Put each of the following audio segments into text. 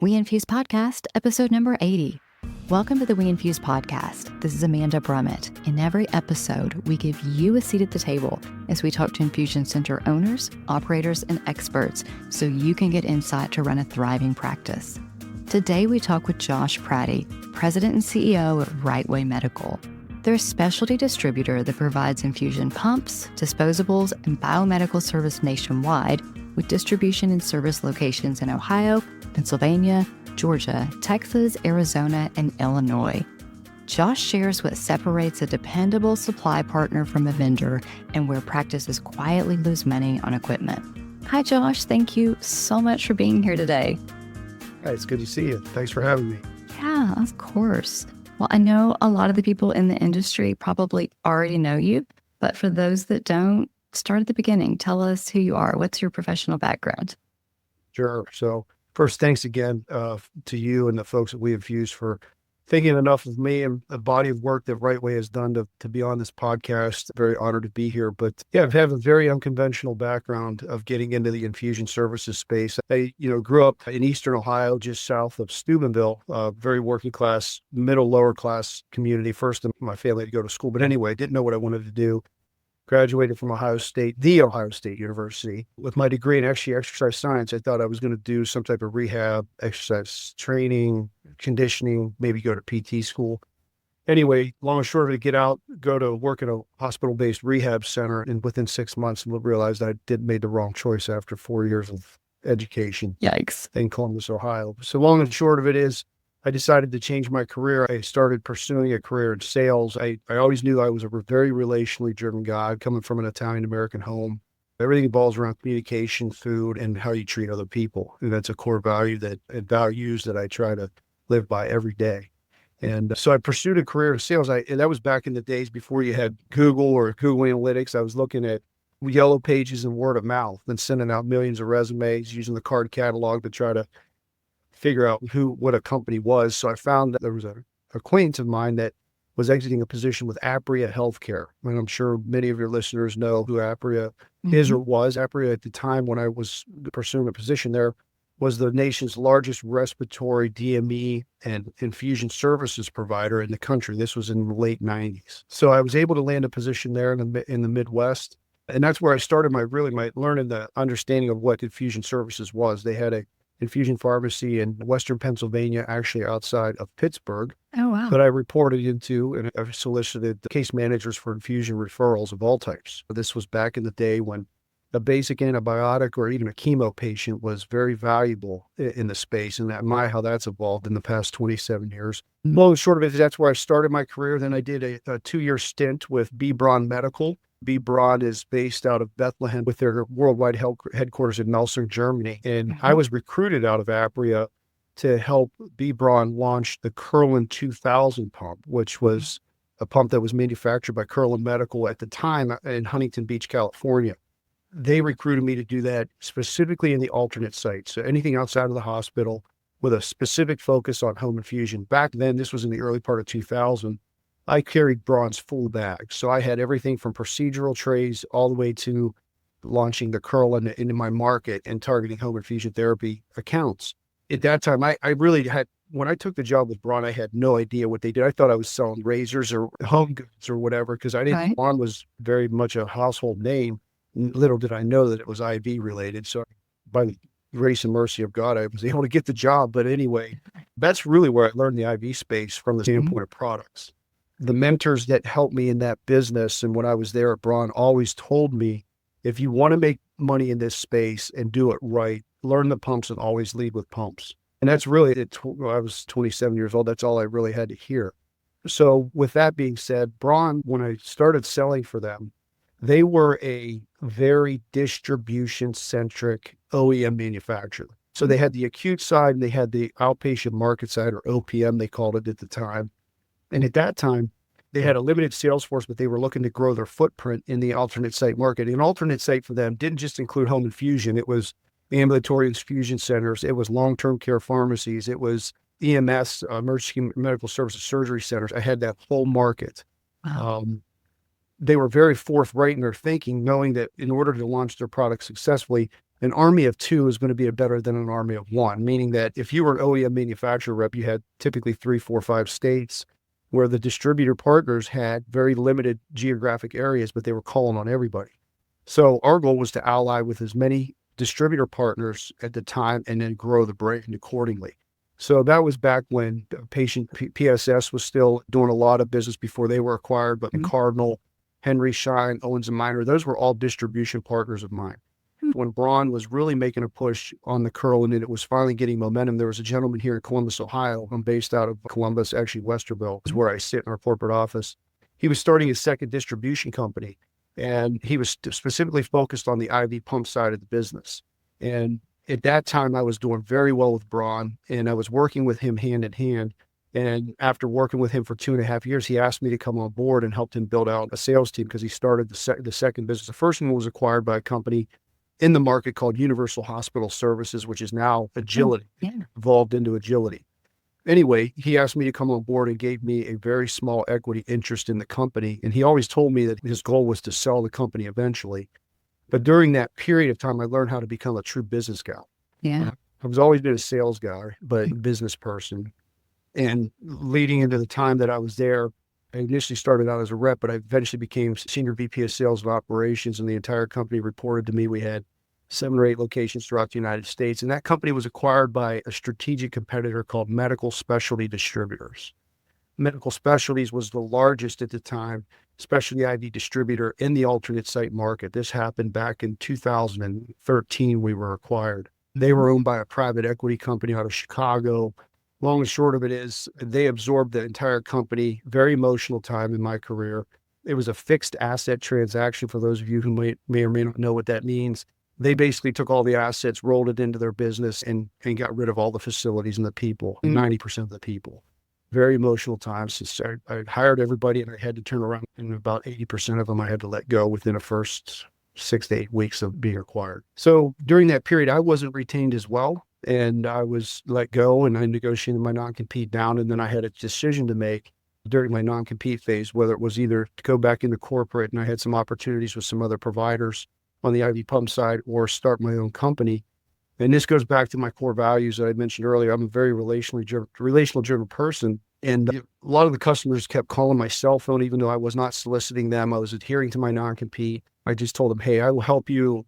We Infuse Podcast, episode number 80. Welcome to the We Infuse Podcast. This is Amanda Brummett. In every episode, we give you a seat at the table as we talk to infusion center owners, operators, and experts so you can get insight to run a thriving practice. Today, we talk with Josh Prati, President and CEO of Right Way Medical. They're a specialty distributor that provides infusion pumps, disposables, and biomedical service nationwide with distribution and service locations in Ohio, Pennsylvania, Georgia, Texas, Arizona, and Illinois. Josh shares what separates a dependable supply partner from a vendor and where practices quietly lose money on equipment. Hi, Josh. Thank you so much for being here today. Hi, it's good to see you. Thanks for having me. Yeah, of course. Well, I know a lot of the people in the industry probably already know you, but for those that don't, start at the beginning. Tell us who you are. What's your professional background? Sure. So first, thanks again to you and the folks that We Infuse for thinking enough of me and the body of work that Right Way has done to be on this podcast. Very honored to be here. But yeah, I have a very unconventional background of getting into the infusion services space. I, grew up in Eastern Ohio, just south of Steubenville, very working class, lower class community. First in my family to go to school. But anyway, didn't know what I wanted to do. Graduated from the Ohio State University. With my degree in exercise science, I thought I was going to do some type of rehab, exercise training, conditioning, maybe go to PT school. Anyway, long and short of it, get out, go to work at a hospital-based rehab center, and within 6 months, realized I made the wrong choice after 4 years of education. Yikes. In Columbus, Ohio. So long and short of it is, I decided to change my career. I started pursuing a career in sales. I always knew I was a very relationally driven guy coming from an Italian-American home. Everything revolves around communication, food, and how you treat other people. And that's a core values that I try to live by every day. And so I pursued a career in sales. And that was back in the days before you had Google or Google Analytics. I was looking at yellow pages and word of mouth and sending out millions of resumes using the card catalog to try to figure out what a company was. So I found that there was an acquaintance of mine that was exiting a position with Apria Healthcare. And I'm sure many of your listeners know who Apria is or was. Apria at the time when I was pursuing a position there was the nation's largest respiratory DME and infusion services provider in the country. This was in the late 90s. So I was able to land a position there in the Midwest. And that's where I started my learning the understanding of what infusion services was. They had a infusion pharmacy in Western Pennsylvania, actually outside of Pittsburgh. Oh, wow. That I reported into, and I solicited case managers for infusion referrals of all types. This was back in the day when a basic antibiotic or even a chemo patient was very valuable in the space, and how that's evolved in the past 27 years. Long and short of it, that's where I started my career. Then I did a 2-year stint with B. Braun Medical. B. Braun is based out of Bethlehem with their worldwide headquarters in Melsung, Germany. And I was recruited out of Apria to help B. Braun launch the Curlin 2000 pump, which was a pump that was manufactured by Curlin Medical at the time in Huntington Beach, California. They recruited me to do that specifically in the alternate site. So anything outside of the hospital with a specific focus on home infusion. Back then, this was in the early part of 2000. I carried Braun's full bag. So I had everything from procedural trays all the way to launching the Curlin into my market and targeting home infusion therapy accounts. At that time, I really had, when I took the job with Braun, I had no idea what they did. I thought I was selling razors or home goods or whatever, because Braun was very much a household name. Little did I know that it was IV related. So by the grace and mercy of God, I was able to get the job. But anyway, that's really where I learned the IV space from the standpoint of products. The mentors that helped me in that business and when I was there at Braun always told me, if you want to make money in this space and do it right, learn the pumps and always lead with pumps. And that's really, I was 27 years old. That's all I really had to hear. So with that being said, Braun, when I started selling for them, they were a very distribution-centric OEM manufacturer. So they had the acute side and they had the outpatient market side, or OPM, they called it at the time. And at that time, they had a limited sales force, but they were looking to grow their footprint in the alternate site market. An alternate site for them didn't just include home infusion. It was ambulatory infusion centers. It was long-term care pharmacies. It was EMS, emergency medical services surgery centers. I had that whole market. Wow. They were very forthright in their thinking, knowing that in order to launch their product successfully, An army of two is going to be better than an army of one, meaning that if you were an OEM manufacturer rep, you had typically 3, 4, 5 states, where the distributor partners had very limited geographic areas, but they were calling on everybody. So our goal was to ally with as many distributor partners at the time and then grow the brand accordingly. So that was back when PSS was still doing a lot of business before they were acquired, but Cardinal, Henry Schein, Owens & Minor, those were all distribution partners of mine. When Braun was really making a push on the curl and it was finally getting momentum, there was a gentleman here in Columbus, Ohio. I'm based out of Columbus, actually Westerville is where I sit in our corporate office. He was starting his second distribution company, and he was specifically focused on the IV pump side of the business. And at that time, I was doing very well with Braun, and I was working with him hand in hand. And after working with him for 2.5 years, he asked me to come on board and helped him build out a sales team because he started the second business. The first one was acquired by a company in the market called Universal Hospital Services, which is now Agility, evolved into Agility. Anyway, he asked me to come on board and gave me a very small equity interest in the company. And he always told me that his goal was to sell the company eventually. But during that period of time, I learned how to become a true business guy. Yeah. I was always been a sales guy, but a business person. And leading into the time that I was there, I initially started out as a rep, but I eventually became senior VP of sales and operations, and the entire company reported to me. We had 7 or 8 locations throughout the United States. And that company was acquired by a strategic competitor called Medical Specialty Distributors. Medical Specialties was the largest at the time specialty IV distributor in the alternate site market. This happened back in 2013. We were acquired. They were owned by a private equity company out of Chicago. Long and short of it is they absorbed the entire company. Very emotional time in my career. It was a fixed asset transaction for those of you who may or may not know what that means. They basically took all the assets, rolled it into their business, and got rid of all the facilities and the people, 90% of the people. Very emotional times. Since I hired everybody and I had to turn around, and about 80% of them I had to let go within the first 6 to 8 weeks of being acquired. So during that period, I wasn't retained as well, and I was let go, and I negotiated my non-compete down, and then I had a decision to make during my non-compete phase, whether it was either to go back into corporate, and I had some opportunities with some other providers on the IV pump side, or start my own company. And this goes back to my core values that I mentioned earlier. I'm a very relational driven person. And a lot of the customers kept calling my cell phone, even though I was not soliciting them. I was adhering to my non-compete. I just told them, hey, I will help you,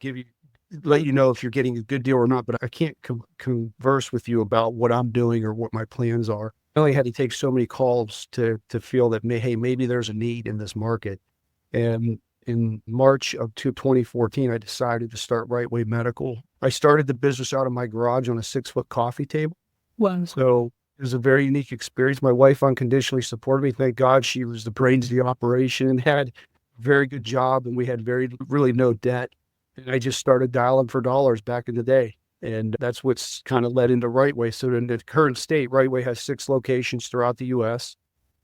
let you know if you're getting a good deal or not, but I can't converse with you about what I'm doing or what my plans are. I only had to take so many calls to feel that, hey, maybe there's a need in this market. And in March of 2014, I decided to start Right Way Medical. I started the business out of my garage on a 6-foot coffee table. Wow. So it was a very unique experience. My wife unconditionally supported me. Thank God. She was the brains of the operation and had a very good job, and we had really no debt. And I just started dialing for dollars back in the day. And that's what's kind of led into Right Way. So in the current state, Right Way has 6 locations throughout the U.S.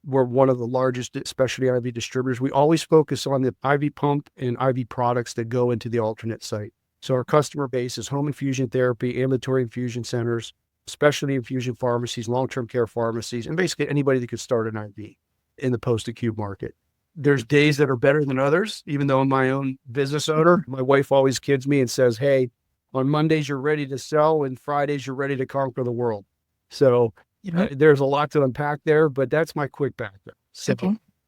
We're one of the largest specialty IV distributors. We always focus on the IV pump and IV products that go into the alternate site. So our customer base is home infusion therapy, ambulatory infusion centers, specialty infusion pharmacies, long-term care pharmacies, and basically anybody that could start an IV in the post-acute market. There's days that are better than others. Even though I'm my own business owner, my wife always kids me and says, hey, on Mondays you're ready to sell, and Fridays you're ready to conquer the world. So there's a lot to unpack there, but that's my quick background. So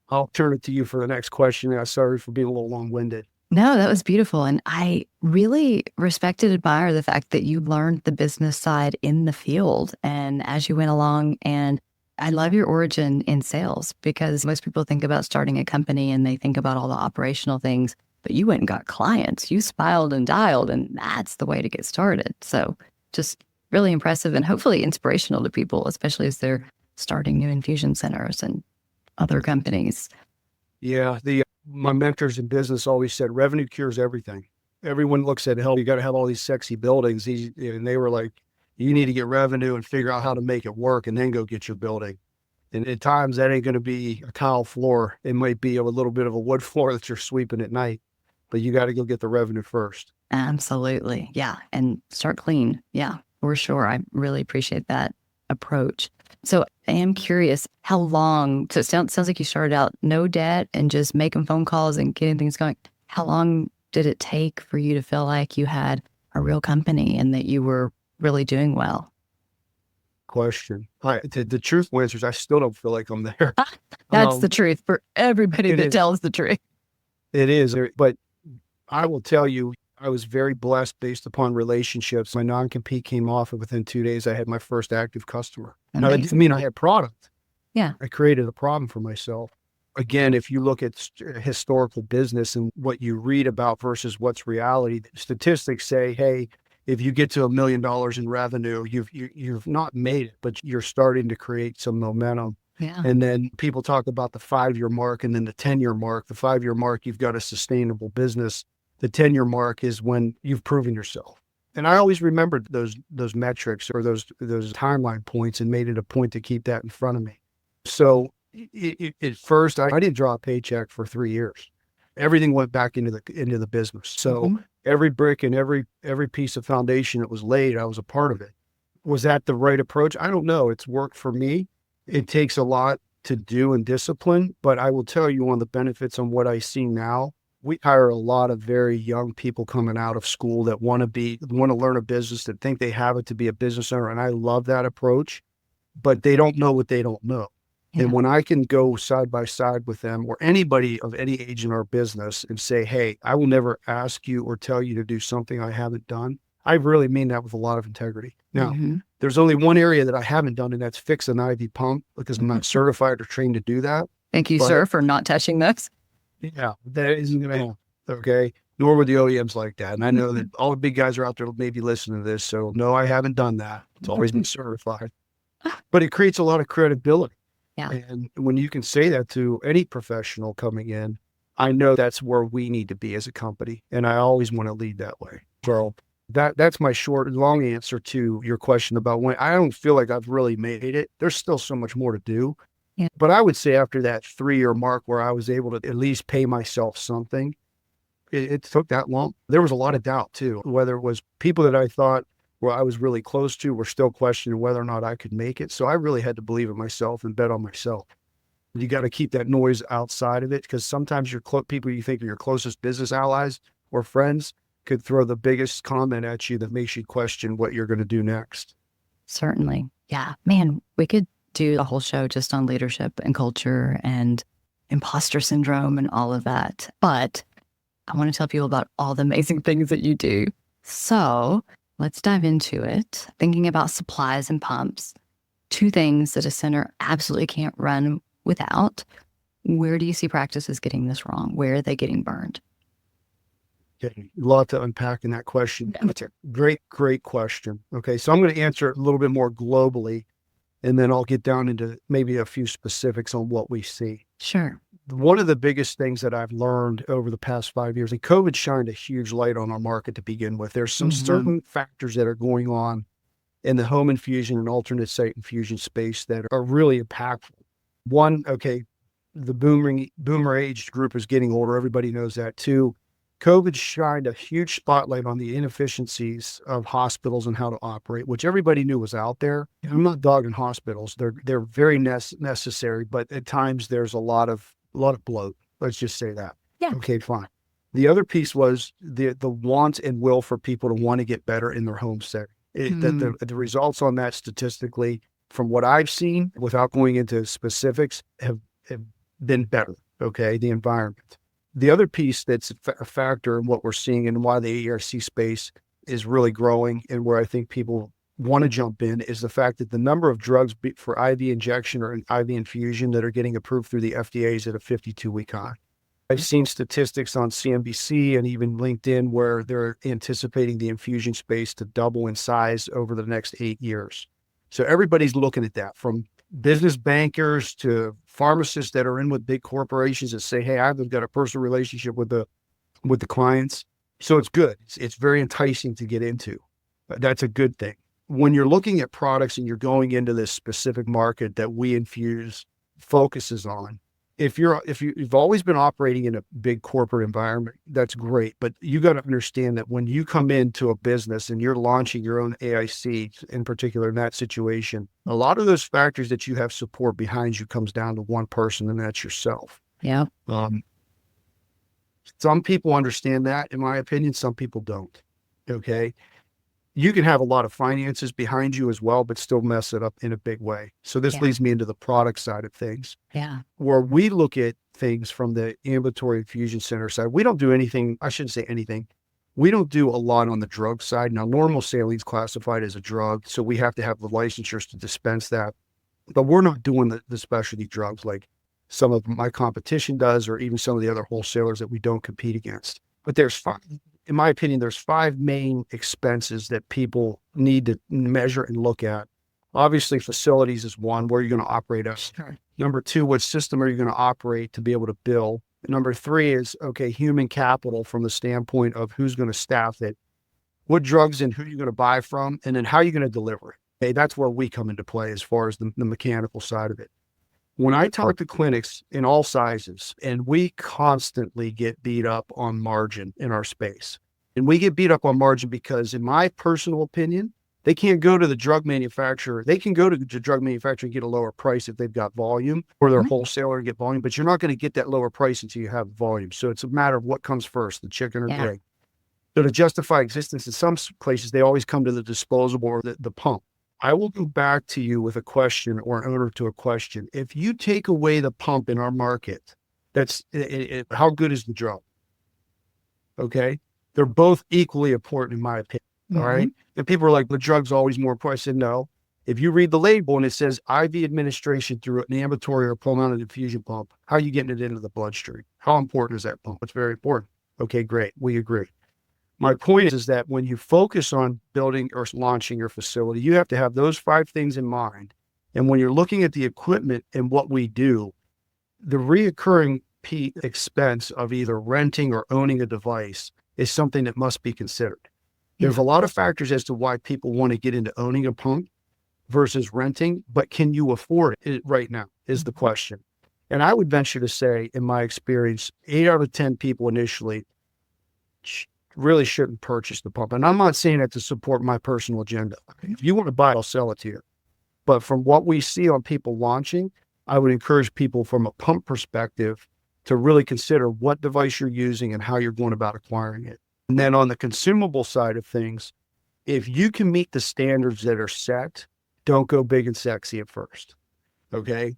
I'll turn it to you for the next question. I'm sorry for being a little long-winded. No, that was beautiful. And I really respect and admire the fact that you learned the business side in the field and as you went along. And I love your origin in sales, because most people think about starting a company and they think about all the operational things, but you went and got clients. You smiled and dialed, and that's the way to get started. So just really impressive and hopefully inspirational to people, especially as they're starting new infusion centers and other companies. Yeah, my mentors in business always said revenue cures everything. Everyone looks at, hell, you got to have all these sexy buildings. And they were like, you need to get revenue and figure out how to make it work and then go get your building. And at times that ain't going to be a tile floor. It might be a little bit of a wood floor that you're sweeping at night, but you got to go get the revenue first. Absolutely. Yeah. And start clean. Yeah, for sure. I really appreciate that approach. So I am curious, how long, so it sounds like you started out no debt and just making phone calls and getting things going. How long did it take for you to feel like you had a real company and that you were really doing well? Question. The truthful answer is I still don't feel like I'm there. That's the truth for everybody that tells the truth. It is. But I will tell you, I was very blessed based upon relationships. My non-compete came off, and within 2 days, I had my first active customer. Now, that didn't mean I had product. Yeah. I created a problem for myself. Again, if you look at historical business and what you read about versus what's reality, statistics say, hey, if you get to $1 million in revenue, you've not made it, but you're starting to create some momentum. Yeah. And then people talk about the 5-year mark and then the 10-year mark. The 5-year mark, you've got a sustainable business. The 10-year mark is when you've proven yourself. And I always remembered those metrics or those timeline points and made it a point to keep that in front of me. So at first, I didn't draw a paycheck for 3 years. Everything went back into the business. So every brick and every piece of foundation that was laid, I was a part of it. Was that the right approach? I don't know. It's worked for me. It takes a lot to do and discipline, but I will tell you one of the benefits on what I see now. We hire a lot of very young people coming out of school that want to learn a business, that think they have it to be a business owner. And I love that approach, but they don't know what they don't know. Yeah. And when I can go side by side with them or anybody of any age in our business and say, hey, I will never ask you or tell you to do something I haven't done. I really mean that with a lot of integrity. Now, there's only one area that I haven't done, and that's fix an IV pump because I'm not certified or trained to do that. Thank you, sir, for not touching this. Yeah, that isn't going to happen. Okay. Nor would the OEMs like that. And I know that all the big guys are out there maybe listening to this. So no, I haven't done that. It's always been certified, but it creates a lot of credibility. Yeah. And when you can say that to any professional coming in, I know that's where we need to be as a company. And I always want to lead that way. So that's my short and long answer to your question about when I don't feel like I've really made it. There's still so much more to do. Yeah. But I would say after that 3-year mark where I was able to at least pay myself something, it took that long. There was a lot of doubt too, whether it was people that I thought I was really close to were still questioning whether or not I could make it. So I really had to believe in myself and bet on myself. You got to keep that noise outside of it because sometimes your people you think are your closest business allies or friends could throw the biggest comment at you that makes you question what you're going to do next. Certainly. Yeah. Man, we could do a whole show just on leadership and culture and imposter syndrome and all of that. But I want to tell people about all the amazing things that you do. So let's dive into it. Thinking about supplies and pumps, 2 things that a center absolutely can't run without. Where do you see practices getting this wrong? Where are they getting burned? Okay, a lot to unpack in that question. Great question. Okay, so I'm going to answer it a little bit more globally, and then I'll get down into maybe a few specifics on what we see. Sure. One of the biggest things that I've learned over the past 5 years, and COVID shined a huge light on our market to begin with. There's some certain factors that are going on in the home infusion and alternate site infusion space that are really impactful. One, okay, the boomer age group is getting older. Everybody knows that too. COVID shined a huge spotlight on the inefficiencies of hospitals and how to operate, which everybody knew was out there. And I'm not dogging hospitals; they're very necessary, but at times there's a lot of bloat. Let's just say that. Yeah. Okay, fine. The other piece was the want and will for people to want to get better in their home setting. The results on that statistically, from what I've seen, without going into specifics, have been better. Okay, the environment. The other piece that's a factor in what we're seeing and why the ERC space is really growing and where I think people want to jump in is the fact that the number of drugs for IV injection or IV infusion that are getting approved through the FDA is at a 52-week high. I've seen statistics on CNBC and even LinkedIn where they're anticipating the infusion space to double in size over the next 8 years. So everybody's looking at that, from business bankers to pharmacists that are in with big corporations that say, hey, I've got a personal relationship with the clients. So it's good. It's very enticing to get into. That's a good thing. When you're looking at products and you're going into this specific market that We Infuse focuses on, if you've always been operating in a big corporate environment, that's great. But you got to understand that when you come into a business and you're launching your own AIC, in particular in that situation, a lot of those factors that you have support behind you comes down to one person, and that's yourself. Yeah. Some people understand that, in my opinion. Some people don't. Okay. You can have a lot of finances behind you as well, but still mess it up in a big way. So this Yeah. leads me into the product side of things, Yeah. where we look at things from the ambulatory infusion center side. We don't do anything. I shouldn't say anything. We don't do a lot on the drug side. Now, normal salines classified as a drug, so we have to have the licensures to dispense that. But we're not doing the specialty drugs like some of my competition does, or even some of the other wholesalers that we don't compete against. But there's five, in my opinion, there's five main expenses that people need to measure and look at. Obviously, facilities is one, where you're going to operate us. Sure. Number two, what system are you going to operate to be able to bill? Number three is, okay, human capital from the standpoint of who's going to staff it, what drugs and who you're going to buy from, and then how you're going to deliver it. Okay, that's where we come into play as far as the mechanical side of it. When I talk to clinics in all sizes, and we constantly get beat up on margin in our space, and we get beat up on margin because, in my personal opinion, they can't go to the drug manufacturer. They can go to the drug manufacturer and get a lower price if they've got volume, or their wholesaler and get volume, but you're not going to get that lower price until you have volume. So it's a matter of what comes first, the chicken or the egg. So to justify existence, in some places, they always come to the disposable or the pump. I will go back to you with a question, or an owner to a question. If you take away the pump in our market, that's how good is the drug? Okay. They're both equally important in my opinion. All right. And people are like, the drug's always more important. I said, no. If you read the label and it says IV administration through an ambulatory or pulmonary infusion pump, how are you getting it into the bloodstream? How important is that pump? It's very important. Okay, great. We agree. My point is that when you focus on building or launching your facility, you have to have those five things in mind. And when you're looking at the equipment and what we do, the reoccurring expense of either renting or owning a device is something that must be considered. There's a lot of factors as to why people want to get into owning a pump versus renting, but can you afford it right now is the question. And I would venture to say, in my experience, 8 out of 10 people initially really shouldn't purchase the pump. And I'm not saying that to support my personal agenda. If you want to buy it, I'll sell it to you. But from what we see on people launching, I would encourage people from a pump perspective to really consider what device you're using and how you're going about acquiring it. And then on the consumable side of things, if you can meet the standards that are set, don't go big and sexy at first. Okay.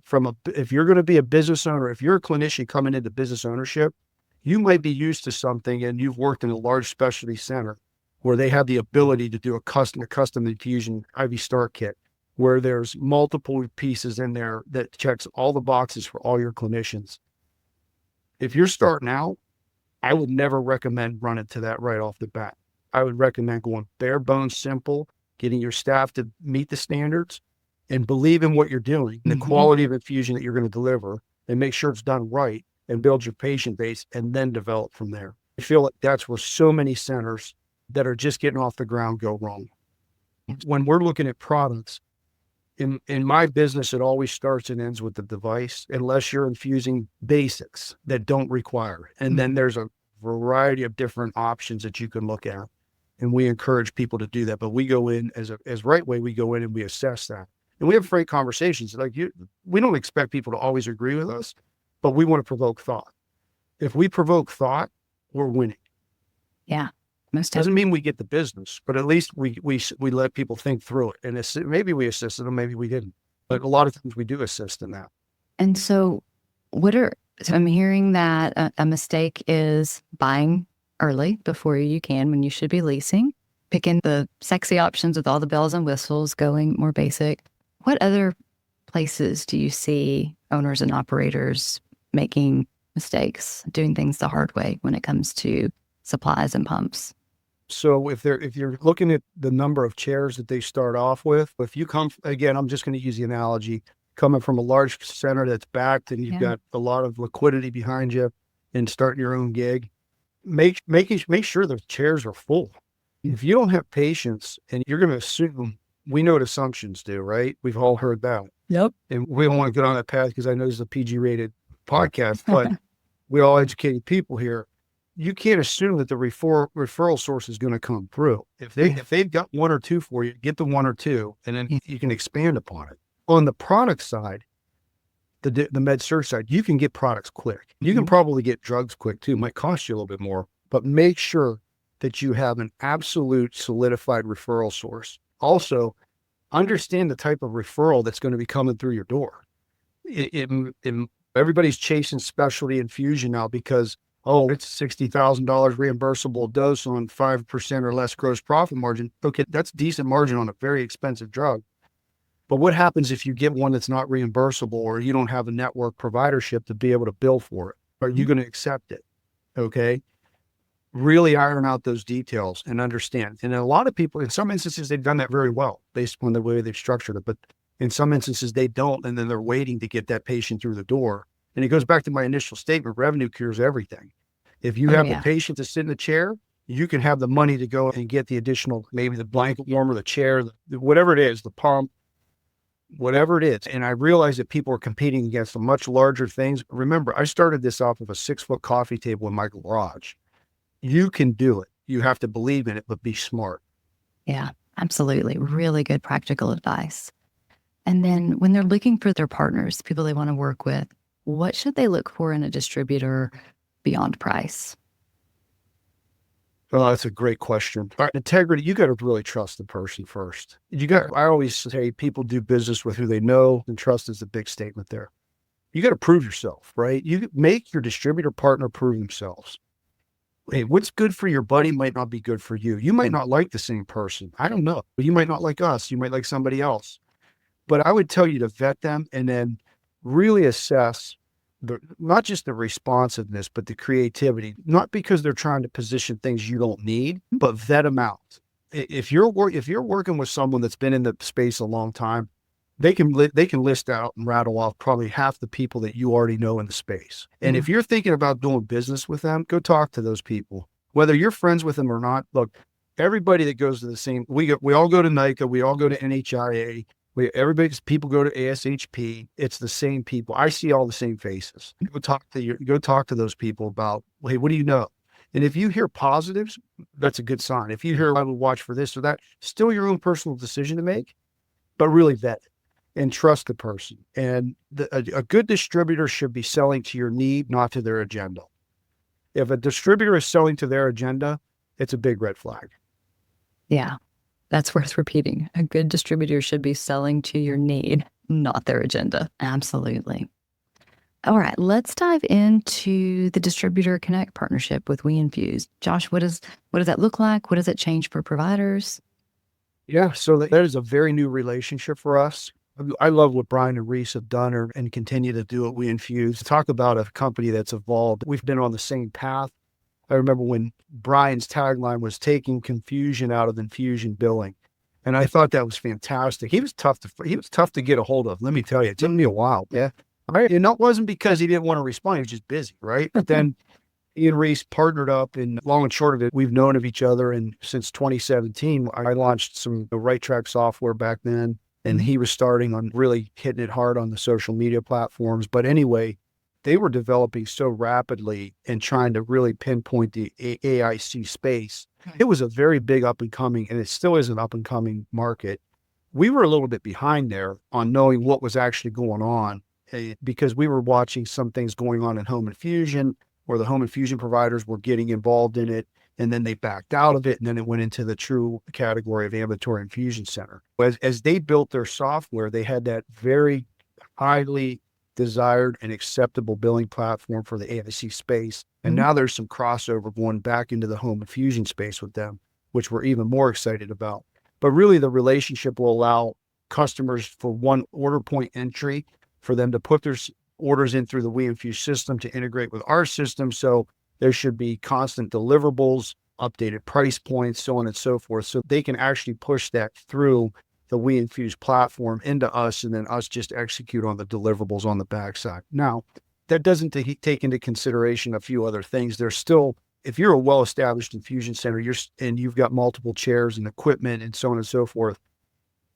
If you're going to be a business owner, if you're a clinician coming into business ownership, you might be used to something, and you've worked in a large specialty center where they have the ability to do a custom infusion IV start kit, where there's multiple pieces in there that checks all the boxes for all your clinicians. If you're starting out, I would never recommend running to that right off the bat. I would recommend going bare bones simple, getting your staff to meet the standards and believe in what you're doing, the quality of infusion that you're going to deliver, and make sure it's done right, and build your patient base, and then develop from there. I feel like that's where so many centers that are just getting off the ground go wrong. When we're looking at products, in my business, it always starts and ends with the device, unless you're infusing basics that don't require it. And then there's a variety of different options that you can look at. And we encourage people to do that. But we go in as right way, we go in and we assess that. And we have frank conversations. Like we don't expect people to always agree with us, but we want to provoke thought. If we provoke thought, we're winning. Yeah. Doesn't mean we get the business, but at least we let people think through it. And maybe we assisted them, maybe we didn't. But a lot of times we do assist in that. And so I'm hearing that a mistake is buying early before you can, when you should be leasing, picking the sexy options with all the bells and whistles, going more basic. What other places do you see owners and operators making mistakes, doing things the hard way when it comes to supplies and pumps? So if you're looking at the number of chairs that they start off with, if you come, again, I'm just going to use the analogy, coming from a large center that's backed and you've got a lot of liquidity behind you and starting your own gig, make sure the chairs are full. If you don't have patience, and you're going to assume, we know what assumptions do, right? We've all heard that. Yep. And we don't want to get on that path because I know this is a PG rated podcast, but we all educated people here. You can't assume that the referral source is going to come through. If they've got one or two for you, get the one or two, and then you can expand upon it. On the product side, the med surg side, you can get products quick. You can probably get drugs quick too. It might cost you a little bit more, but make sure that you have an absolute solidified referral source. Also, understand the type of referral that's going to be coming through your door. Everybody's chasing specialty infusion now because, oh, it's $60,000 reimbursable dose on 5% or less gross profit margin. Okay, that's decent margin on a very expensive drug. But what happens if you get one that's not reimbursable or you don't have a network providership to be able to bill for it? Are you going to accept it? Okay. Really iron out those details and understand. And a lot of people, in some instances, they've done that very well based on the way they've structured it. But in some instances, they don't. And then they're waiting to get that patient through the door. And it goes back to my initial statement, revenue cures everything. If you have a patient to sit in the chair, you can have the money to go and get the additional, maybe the blanket warmer, the chair, whatever it is, the pump, whatever it is. And I realize that people are competing against much larger things. Remember, I started this off of a 6-foot coffee table in my garage. You can do it. You have to believe in it, but be smart. Yeah, absolutely. Really good practical advice. And then when they're looking for their partners, people they want to work with, what should they look for in a distributor beyond price? Oh, that's a great question. All right, integrity, you got to really trust the person first. I always say people do business with who they know, and trust is a big statement there. You got to prove yourself, right? You make your distributor partner prove themselves. Hey, what's good for your buddy might not be good for you. You might not like the same person. I don't know. You might not like us. You might like somebody else. But I would tell you to vet them and then really assess not just the responsiveness, but the creativity, not because they're trying to position things you don't need, but vet them out. If you're working with someone that's been in the space a long time, they can list out and rattle off probably half the people that you already know in the space. And if you're thinking about doing business with them, go talk to those people, whether you're friends with them or not. Look, everybody that goes to the same, we all go to NICA, we all go to NHIA. People go to ASHP. It's the same people. I see all the same faces. Go talk to those people about, hey, what do you know? And if you hear positives, that's a good sign. If you hear, I will watch for this or that, still your own personal decision to make, but really vet it and trust the person. And a good distributor should be selling to your need, not to their agenda. If a distributor is selling to their agenda, it's a big red flag. Yeah. That's worth repeating. A good distributor should be selling to your need, not their agenda. Absolutely. All right, let's dive into the Distributor Connect partnership with WeInfuse. Josh, what does that look like? What does it change for providers? Yeah, so that is a very new relationship for us. I love what Brian and Reese have done and continue to do at WeInfuse. Talk about a company that's evolved. We've been on the same path. I remember when Brian's tagline was taking confusion out of infusion billing. And I thought that was fantastic. He was tough to get a hold of. Let me tell you, it took me a while. Yeah. And that wasn't because he didn't want to respond. He was just busy. Right. But then he and Reese partnered up, and long and short of it, we've known of each other. And since 2017, I launched some Right Track software back then, and he was starting on really hitting it hard on the social media platforms. But anyway, they were developing so rapidly and trying to really pinpoint the AIC space. It was a very big up and coming, and it still is an up and coming market. We were a little bit behind there on knowing what was actually going on because we were watching some things going on in home infusion where the home infusion providers were getting involved in it, and then they backed out of it, and then it went into the true category of ambulatory infusion center. As they built their software, they had that very highly desired and acceptable billing platform for the AIC space. And now there's some crossover going back into the home infusion space with them, which we're even more excited about. But really the relationship will allow customers for one order point entry for them to put their orders in through the WeInfuse system to integrate with our system. So there should be constant deliverables, updated price points, so on and so forth. So they can actually push that through the WeInfuse platform into us, and then us just execute on the deliverables on the backside. Now, that doesn't take into consideration a few other things. There's still, if you're a well-established infusion center, and you've got multiple chairs and equipment and so on and so forth,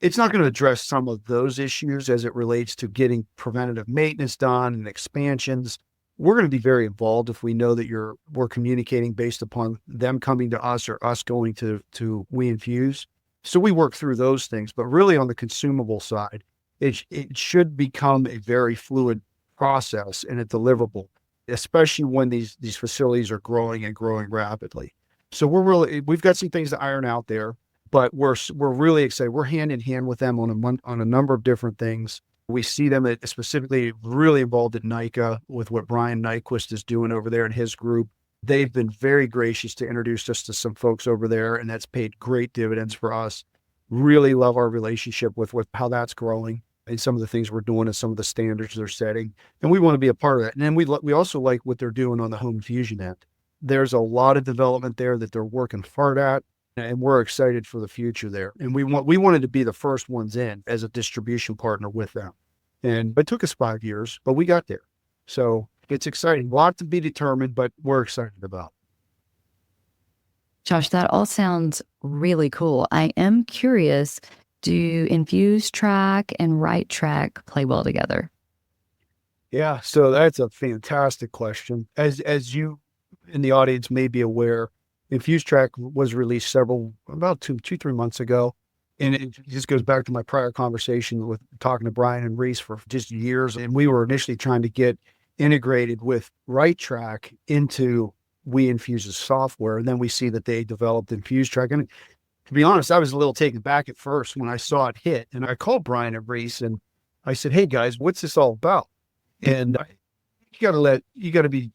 it's not going to address some of those issues as it relates to getting preventative maintenance done and expansions. We're going to be very involved if we know that we're communicating based upon them coming to us or us going to WeInfuse. So we work through those things, but really on the consumable side, it should become a very fluid process and a deliverable, especially when these facilities are growing and growing rapidly. So we've got some things to iron out there, but we're really excited. We're hand in hand with them on a number of different things. We see them specifically really involved at NICA with what Brian Nyquist is doing over there in his group. They've been very gracious to introduce us to some folks over there, and that's paid great dividends for us. Really love our relationship with how that's growing and some of the things we're doing and some of the standards they're setting. And we want to be a part of that. And then we also like what they're doing on the home infusion end. There's a lot of development there that they're working hard at, and we're excited for the future there. And we wanted to be the first ones in as a distribution partner with them. And it took us 5 years, but we got there. So it's exciting. A lot to be determined, but we're excited about. Josh, that all sounds really cool. I am curious, do Infuse Track and Right Track play well together? Yeah, so that's a fantastic question. As you in the audience may be aware, Infuse Track was released about 3 months ago. And it just goes back to my prior conversation with talking to Brian and Reese for just years. And we were initially trying to get integrated with Right Track into We Infuse's software. And then we see that they developed Infuse Track. And to be honest, I was a little taken back at first when I saw it hit. And I called Brian and Reese and I said, hey guys, what's this all about? And you got to be,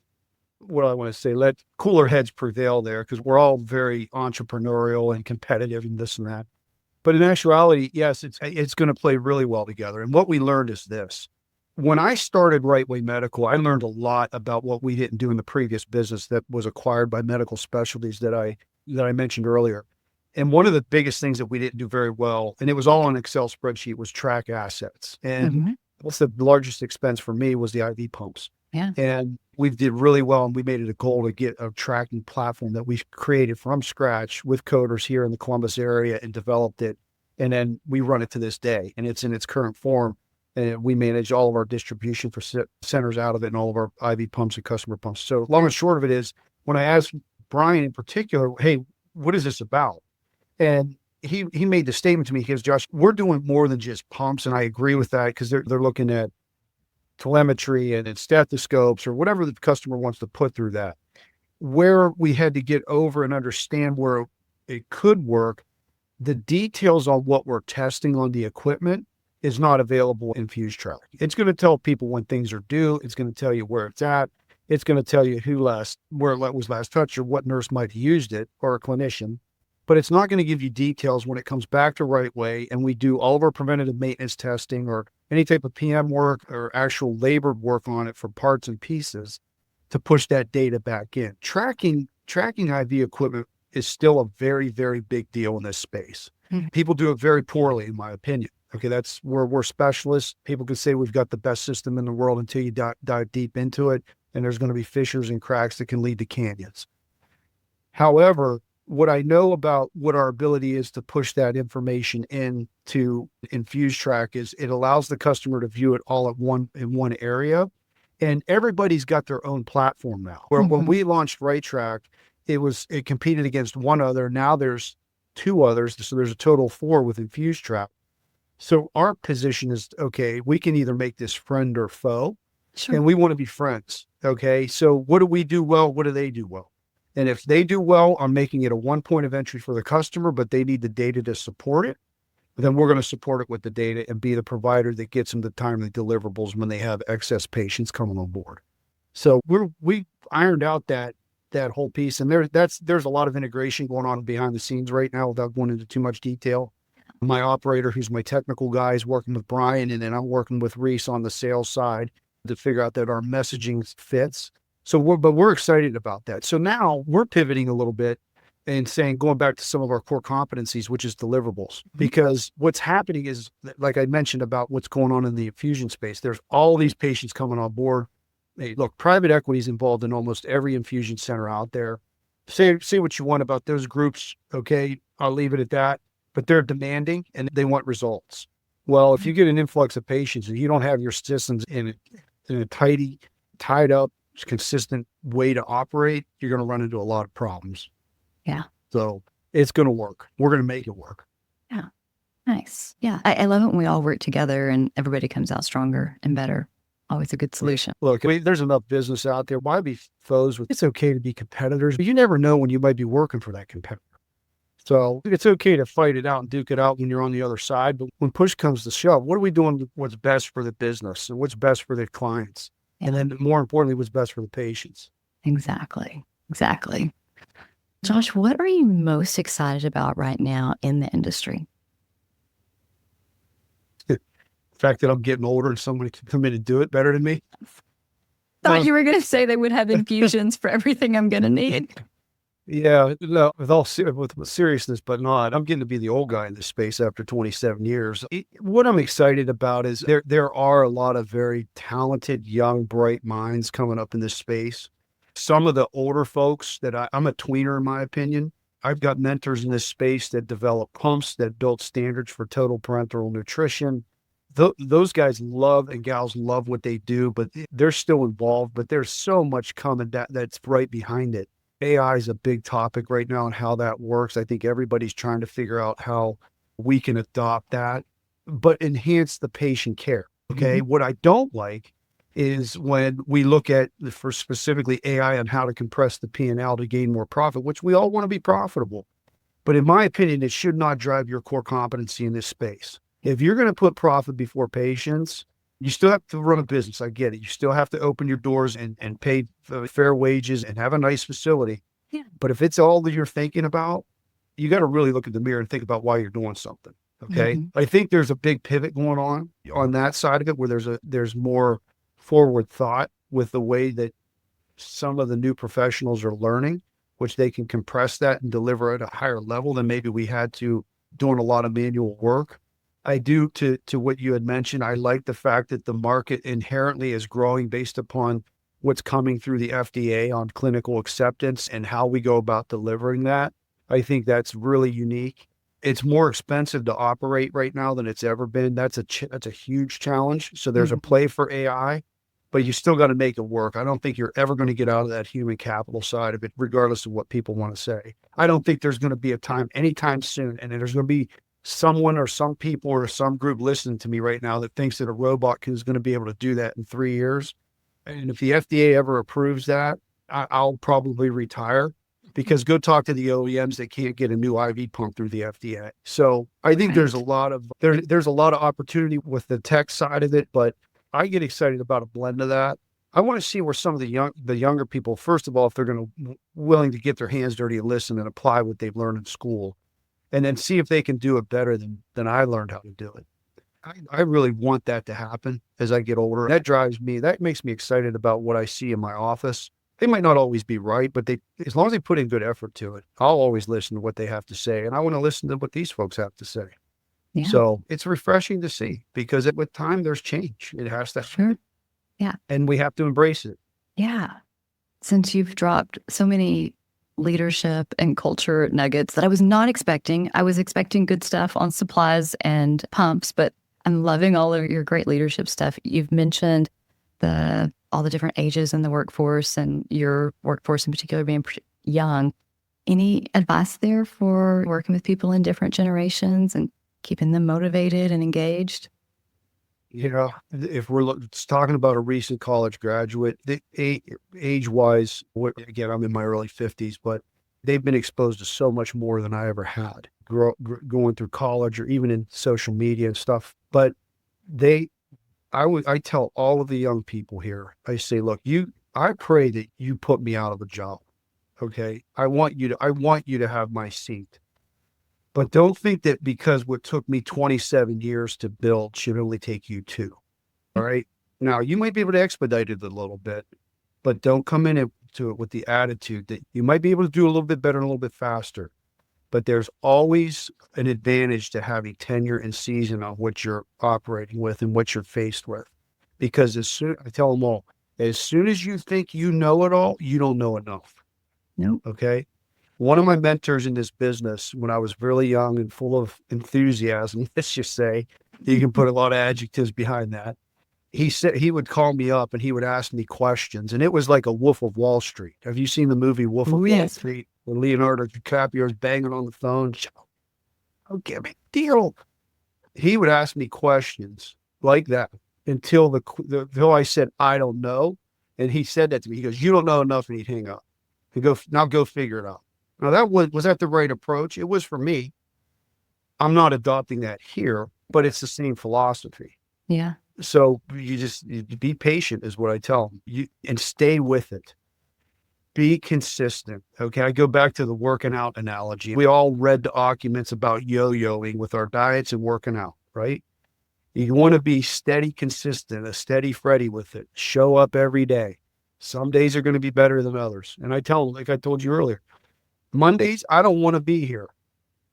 what I want to say, let cooler heads prevail there, because we're all very entrepreneurial and competitive and this and that. But in actuality, yes, it's going to play really well together. And what we learned is this. When I started Right Way Medical, I learned a lot about what we didn't do in the previous business that was acquired by Medical Specialties that I mentioned earlier. And one of the biggest things that we didn't do very well, and it was all on an Excel spreadsheet, was track assets. And what's the largest expense for me was the IV pumps. Yeah. And we did really well, and we made it a goal to get a tracking platform that we created from scratch with coders here in the Columbus area and developed it. And then we run it to this day, and it's in its current form. And we manage all of our distribution for centers out of it and all of our IV pumps and customer pumps. So long and short of it is, when I asked Brian in particular, hey, what is this about? And he made the statement to me, he goes, Josh, we're doing more than just pumps. And I agree with that, because they're looking at telemetry and stethoscopes or whatever the customer wants to put through that. Where we had to get over and understand where it could work, the details on what we're testing on the equipment is not available in Infuse Track. It's going to tell people when things are due. It's going to tell you where it's at. It's going to tell you where it was last touched or what nurse might have used it, or a clinician. But it's not going to give you details when it comes back to Right Way and we do all of our preventative maintenance testing or any type of PM work or actual labor work on it for parts and pieces to push that data back in. Tracking IV equipment is still a very, very big deal in this space. Mm-hmm. People do it very poorly, in my opinion. Okay, that's where we're specialists. People can say we've got the best system in the world until you dive deep into it, and there's going to be fissures and cracks that can lead to canyons. However, what I know about what our ability is to push that information into Infuse Track is it allows the customer to view it all in one area, and everybody's got their own platform now. Where when we launched Right Track, it competed against one other. Now there's 2 others, so there's a total of 4 with Infuse Track. So our position is, okay, we can either make this friend or foe, and we want to be friends. Okay, so what do we do well? What do they do well? And if they do well on making it a one point of entry for the customer, but they need the data to support it, then we're going to support it with the data and be the provider that gets them the timely deliverables when they have excess patients coming on board. So we ironed out that whole piece, and there's a lot of integration going on behind the scenes right now without going into too much detail. My operator, who's my technical guy, is working with Brian, and then I'm working with Reese on the sales side to figure out that our messaging fits. So we're excited about that. So now we're pivoting a little bit and going back to some of our core competencies, which is deliverables, because what's happening is, like I mentioned about what's going on in the infusion space, there's all these patients coming on board. Hey, look, private equity is involved in almost every infusion center out there. Say what you want about those groups. Okay, I'll leave it at that, but they're demanding and they want results. Well, if you get an influx of patients and you don't have your systems in a tied up, consistent way to operate, you're going to run into a lot of problems. Yeah. So it's going to work. We're going to make it work. Yeah. Nice. Yeah. I love it when we all work together and everybody comes out stronger and better. always a good solution. Look, there's enough business out there. Why be foes? It's okay to be competitors, but you never know when you might be working for that competitor. So it's okay to fight it out and duke it out when you're on the other side. But when push comes to shove, what are we doing with what's best for the business and what's best for the clients? Yeah. And then more importantly, what's best for the patients? Exactly. Josh, what are you most excited about right now in the industry? The fact that I'm getting older and somebody can come in and do it better than me. Thought you were going to say they would have infusions for everything I'm going to need. Yeah, no, with seriousness, but not. I'm getting to be the old guy in this space after 27 years. What I'm excited about is there are a lot of very talented, young, bright minds coming up in this space. Some of the older folks I'm a tweener, in my opinion. I've got mentors in this space that develop pumps, that build standards for total parenteral nutrition. Those guys and gals love what they do, but they're still involved. But there's so much coming that's right behind it. AI is a big topic right now and how that works. I think everybody's trying to figure out how we can adopt that, but enhance the patient care. Okay. Mm-hmm. What I don't like is when we look at, for specifically AI, on how to compress the P&L to gain more profit, which we all want to be profitable. But in my opinion, it should not drive your core competency in this space. If you're going to put profit before patients, you still have to run a business. I get it. You still have to open your doors and pay fair wages and have a nice facility. Yeah. But if it's all that you're thinking about, you got to really look in the mirror and think about why you're doing something. Okay. Mm-hmm. I think there's a big pivot going on that side of it, where there's more forward thought with the way that some of the new professionals are learning, which they can compress that and deliver at a higher level than maybe we had to doing a lot of manual work. I do, to what you had mentioned, I like the fact that the market inherently is growing based upon what's coming through the FDA on clinical acceptance and how we go about delivering that. I think that's really unique. It's more expensive to operate right now than it's ever been. That's a huge challenge. So there's a play for AI, but you still got to make it work. I don't think you're ever going to get out of that human capital side of it, regardless of what people want to say. I don't think there's going to be a time anytime soon, and there's going to be someone or some people or some group listening to me right now that thinks that a robot is going to be able to do that in 3 years. And if the FDA ever approves that, I'll probably retire, because go talk to the OEMs that can't get a new IV pump through the FDA. So I think there's a lot of opportunity with the tech side of it, but I get excited about a blend of that. I want to see where some of the younger people, first of all, if they're willing to get their hands dirty and listen and apply what they've learned in school, and then see if they can do it better than I learned how to do it. I really want that to happen as I get older. That makes me excited about what I see in my office. They might not always be right, but as long as they put in good effort to it, I'll always listen to what they have to say. And I want to listen to what these folks have to say. Yeah. So it's refreshing to see, because with time, there's change. It has to. Sure. Yeah. And we have to embrace it. Yeah. Since you've dropped so many leadership and culture nuggets that I was not expecting. I was expecting good stuff on supplies and pumps, but I'm loving all of your great leadership stuff. You've mentioned all the different ages in the workforce, and your workforce in particular being young. Any advice there for working with people in different generations and keeping them motivated and engaged? If we're talking about a recent college graduate, age-wise, again, I'm in my early 50s, but they've been exposed to so much more than I ever had going through college or even in social media and stuff. But I tell all of the young people here, I say, look, I pray that you put me out of a job. Okay. I want you to have my seat. But don't think that because what took me 27 years to build should only take you 2. All right. Now, you might be able to expedite it a little bit, but don't come into it with the attitude that you might be able to do a little bit better and a little bit faster. But there's always an advantage to having tenure and season on what you're operating with and what you're faced with. Because I tell them all, as soon as you think you know it all, you don't know enough. Nope. Okay. One of my mentors in this business, when I was really young and full of enthusiasm, let's just say, you can put a lot of adjectives behind that. He said he would call me up and he would ask me questions, and it was like a Wolf of Wall Street. Have you seen the movie Wolf of Wall Street? Where Leonardo DiCaprio is banging on the phone. Oh, give me a deal. He would ask me questions like that, until I said, I don't know. And he said that to me. He goes, you don't know enough, and he'd hang up. He'd go, now go figure it out. Now was that the right approach? It was for me. I'm not adopting that here, but it's the same philosophy. Yeah. So you be patient is what I tell them. And stay with it. Be consistent. Okay. I go back to the working out analogy. We all read documents about yo-yoing with our diets and working out, right? You want to be steady, consistent, a steady Freddy with it. Show up every day. Some days are going to be better than others. And I tell them, like I told you earlier, Mondays, I don't want to be here.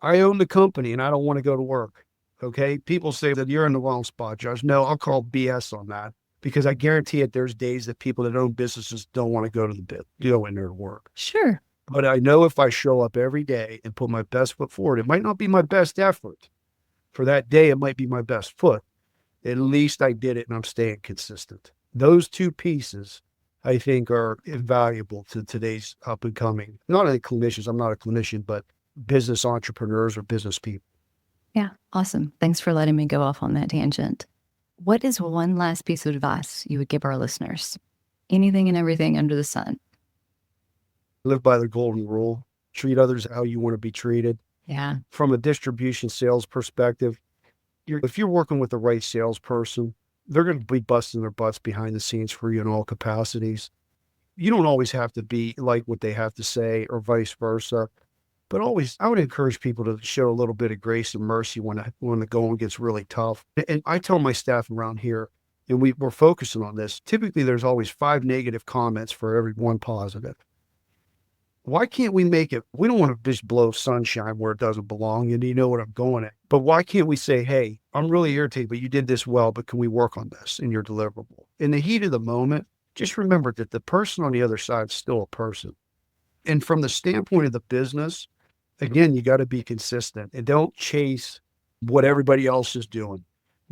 I own the company and I don't want to go to work. Okay. People say that you're in the wrong spot, Josh. No, I'll call BS on that because I guarantee it. There's days that people that own businesses don't want to go in there to work. Sure. But I know if I show up every day and put my best foot forward, it might not be my best effort. For that day, it might be my best foot. At least I did it and I'm staying consistent. Those two pieces, I think, are invaluable to today's up and coming, not only clinicians, I'm not a clinician, but business entrepreneurs or business people. Yeah. Awesome. Thanks for letting me go off on that tangent. What is one last piece of advice you would give our listeners? Anything and everything under the sun. Live by the golden rule. Treat others how you want to be treated. Yeah. From a distribution sales perspective, if you're working with the right salesperson, they're going to be busting their butts behind the scenes for you in all capacities. You don't always have to be like what they have to say or vice versa. But always, I would encourage people to show a little bit of grace and mercy when the going gets really tough. And I tell my staff around here, and we're focusing on this, typically there's always 5 negative comments for every 1 positive. Why can't we make it? We don't want to just blow sunshine where it doesn't belong, and you know what I'm going at. But why can't we say, hey, I'm really irritated, but you did this well, but can we work on this in your deliverable? In the heat of the moment, just remember that the person on the other side is still a person. And from the standpoint of the business, again, you got to be consistent and don't chase what everybody else is doing.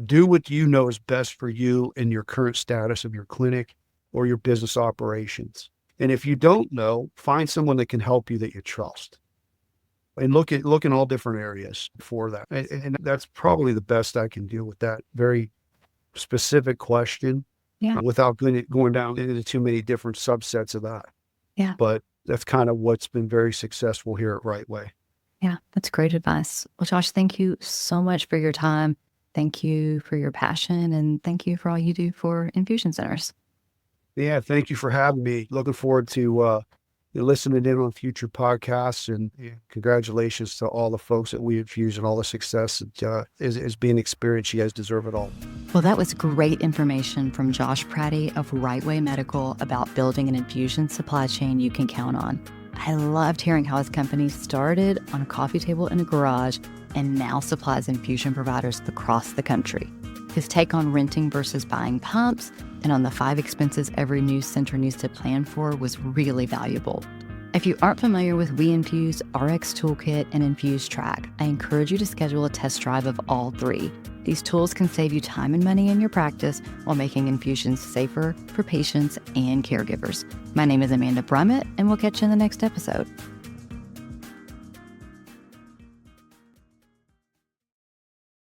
Do what you know is best for you in your current status of your clinic or your business operations. And if you don't know, find someone that can help you that you trust. And look in all different areas for that. And that's probably the best I can do with that very specific question. Yeah. Without going down into too many different subsets of that. Yeah. But that's kind of what's been very successful here at Right Way. Yeah, that's great advice. Well, Josh, thank you so much for your time. Thank you for your passion, and thank you for all you do for infusion centers. Yeah, thank you for having me. Looking forward to listening in on future podcasts, and congratulations to all the folks at We Infuse and all the success that is being experienced. You guys deserve it all. Well, that was great information from Josh Prati of Right Way Medical about building an infusion supply chain you can count on. I loved hearing how his company started on a coffee table in a garage and now supplies infusion providers across the country. His take on renting versus buying pumps and on the 5 expenses every new center needs to plan for was really valuable. If you aren't familiar with We Infuse, RX Toolkit, and Infuse Track, I encourage you to schedule a test drive of all 3. These tools can save you time and money in your practice while making infusions safer for patients and caregivers. My name is Amanda Brummett, and we'll catch you in the next episode.